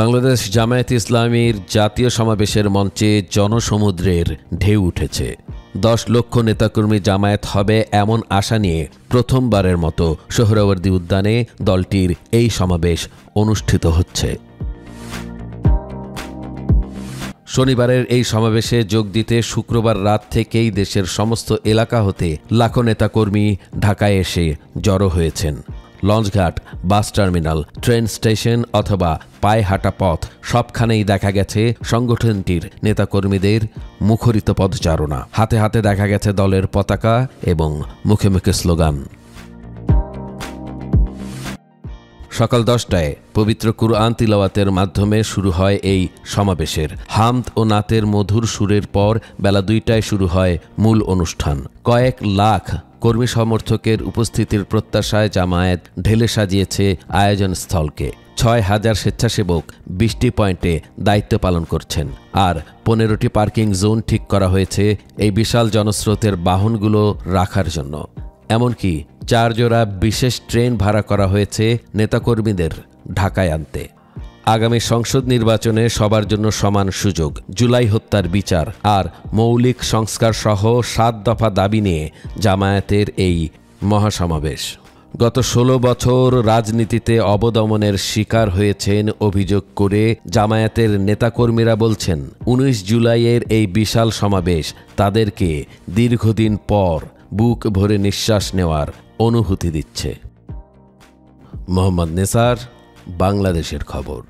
বাংলাদেশ জামায়াতে ইসলামীর জাতীয় সমাবেশের মঞ্চে জনসমুদ্রের ঢেউ উঠেছে। 10 লক্ষ নেতাকর্মী জামায়াত হবে এমন আশা নিয়ে প্রথমবারের মতো সোহরাওয়ার্দী উদ্যানে দলটির এই সমাবেশ অনুষ্ঠিত হচ্ছে। শনিবারের এই সমাবেশে যোগ দিতে শুক্রবার রাত থেকেই দেশের সমস্ত এলাকা হতে লাখো নেতাকর্মী ঢাকায় এসে জড়ো হয়েছেন। লঞ্চঘাট, বাস টার্মিনাল, ট্রেন স্টেশন অথবা পায়ে হাঁটা পথ সবখানেই দেখা গেছে সংগঠনটির নেতাকর্মীদের মুখরিত পদচারণা। হাতে হাতে দেখা গেছে দলের পতাকা এবং মুখে মুখে স্লোগান। সকাল 10টায় পবিত্র কুরআন তিলাওয়াতের মাধ্যমে শুরু হয় এই সমাবেশের। হামদ ও নাতের মধুর সুরের পর বেলা 2টায় শুরু হয় মূল অনুষ্ঠান। কয়েক লাখ কর্মী সমর্থকের উপস্থিতির প্রত্যাশায় জামায়াত ঢেলে সাজিয়েছে আয়োজন স্থলকে। 6000 স্বেচ্ছাসেবক 20টি পয়েন্টে দায়িত্ব পালন করছেন, আর 15টি পার্কিং জোন ঠিক করা হয়েছে এই বিশাল জনস্রোতের বাহনগুলো রাখার জন্য। এমনকি 4 জোড়া বিশেষ ট্রেন ভাড়া করা হয়েছে নেতাকর্মীদের ঢাকায় আনতে। আগামী সংসদ নির্বাচনে সবার জন্য সমান সুযোগ, জুলাই হত্যার বিচার আর মৌলিক সংস্কার সহ 7 দফা দাবি নিয়ে জামায়াতের এই মহাসমাবেশ। গত 16 বছর রাজনীতিতে অবদমনের শিকার হয়েছেন অভিযোগ করে জামায়াতের নেতাকর্মীরা বলছেন, 19 জুলাইয়ের এই বিশাল সমাবেশ তাদেরকে দীর্ঘদিন পর বুক ভরে নিঃশ্বাস নেওয়ার অনুভূতি দিচ্ছে। মোহাম্মদ নেসার, বাংলাদেশের খবর।